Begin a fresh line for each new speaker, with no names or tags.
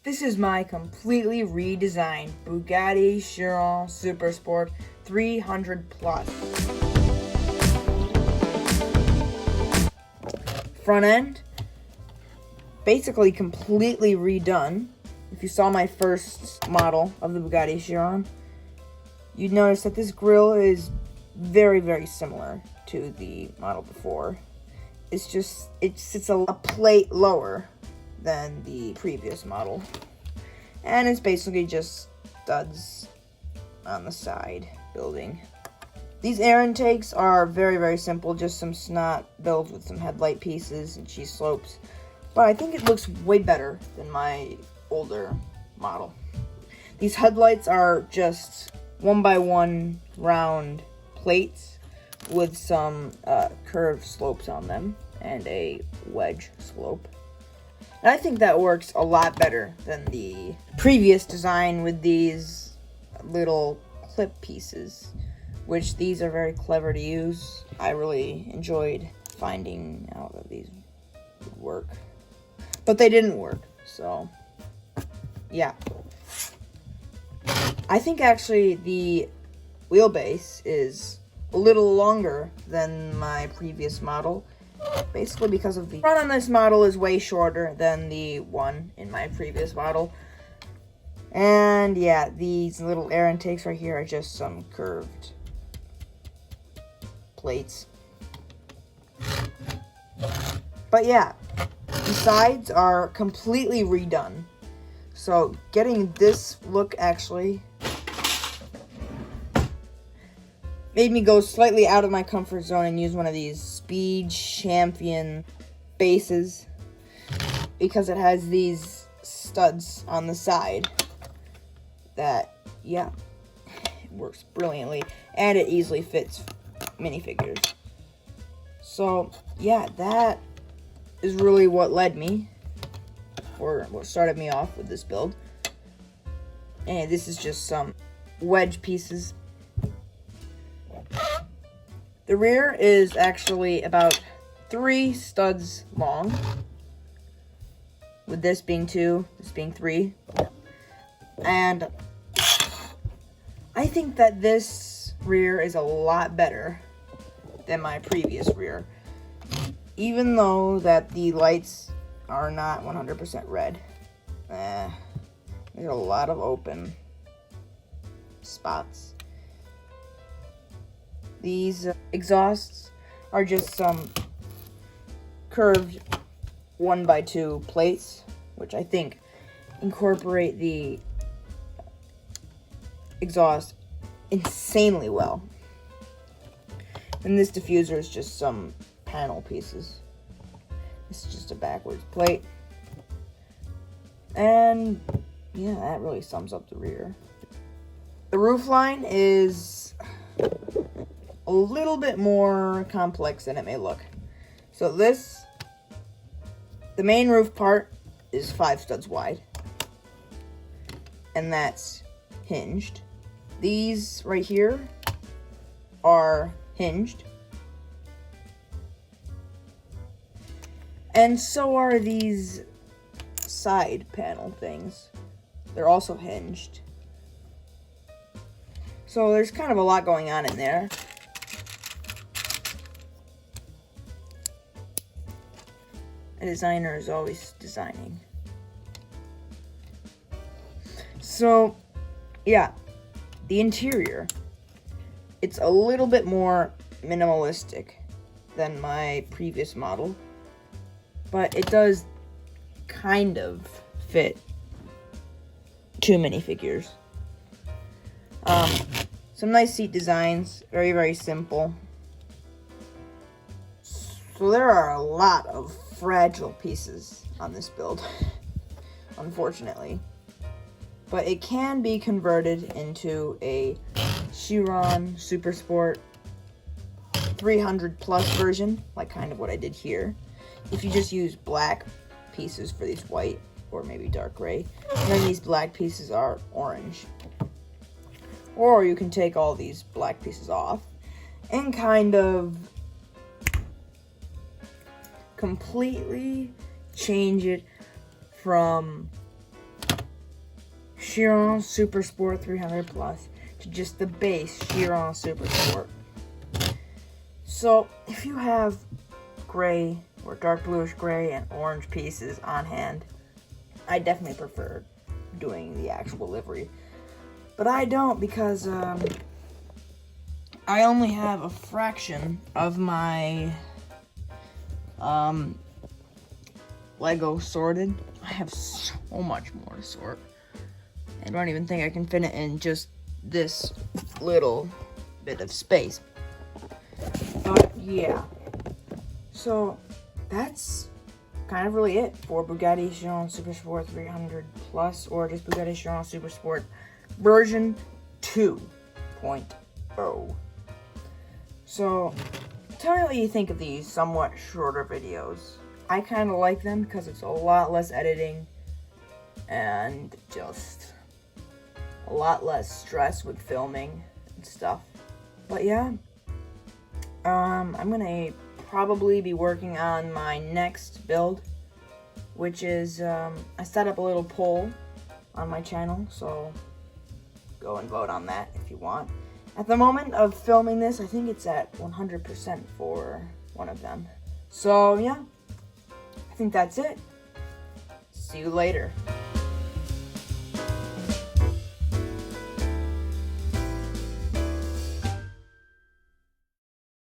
This is my completely redesigned Bugatti Chiron Super Sport 300 Plus. Front end, basically completely redone. If you saw my first model of the Bugatti Chiron, you'd notice that this grille is very, very similar to the model before. It's just, it sits a plate lower than the previous model. And it's basically just studs on the side building. These air intakes are very, very simple, just some snot builds with some headlight pieces and cheese slopes. But I think it looks way better than my older model. These headlights are just 1x1 round plates with some curved slopes on them and a wedge slope. And I think that works a lot better than the previous design with these little clip pieces, which these are very clever to use. I really enjoyed finding out that these would work, but they didn't work, so yeah. I think actually the wheelbase is a little longer than my previous model, basically because of the front on this model is way shorter than the one in my previous model. And yeah, these little air intakes right here are just some curved plates. But yeah, the sides are completely redone. So getting this look actually made me go slightly out of my comfort zone and use one of these Speed Champion bases because it has these studs on the side that, yeah, it works brilliantly, and it easily fits minifigures. So yeah, that is really what led me, or what started me off with this build. And this is just some wedge pieces. The rear is actually about 3 studs long, with this being 2, this being 3. And I think that this rear is a lot better than my previous rear, even though that the lights are not 100% red. There's a lot of open spots. These exhausts are just some curved 1x2 plates, which I think incorporate the exhaust insanely well. And this diffuser is just some panel pieces. This is just a backwards plate. And yeah, that really sums up the rear. The roofline is a little bit more complex than it may look. So the main roof part is 5 studs wide, and that's hinged. These right here are hinged, and so are these side panel things. They're also hinged. So there's kind of a lot going on in there. A designer is always designing. So, yeah, the interior, it's a little bit more minimalistic than my previous model, but it does kind of fit 2 minifigures. Some nice seat designs, very, very simple. So there are a lot of fragile pieces on this build, unfortunately. But it can be converted into a Chiron Super Sport 300 Plus version, like kind of what I did here. If you just use black pieces for these white, or maybe dark gray, and then these black pieces are orange. Or you can take all these black pieces off and kind of completely change it from Chiron Super Sport 300 Plus to just the base Chiron Super Sport. So if you have gray or dark bluish gray and orange pieces on hand, I definitely prefer doing the actual livery. But I don't, because I only have a fraction of my Lego sorted. I have so much more to sort. I don't even think I can fit it in just this little bit of space. But yeah, so that's kind of really it for Bugatti Chiron Super Sport 300 Plus, or just Bugatti Chiron Super Sport version 2.0. So tell me what you think of these somewhat shorter videos. I kind of like them because it's a lot less editing and just a lot less stress with filming and stuff. But yeah, I'm gonna probably be working on my next build, which is I set up a little poll on my channel, so go and vote on that if you want. At the moment of filming this, I think it's at 100% for one of them. So yeah, I think that's it. See you later.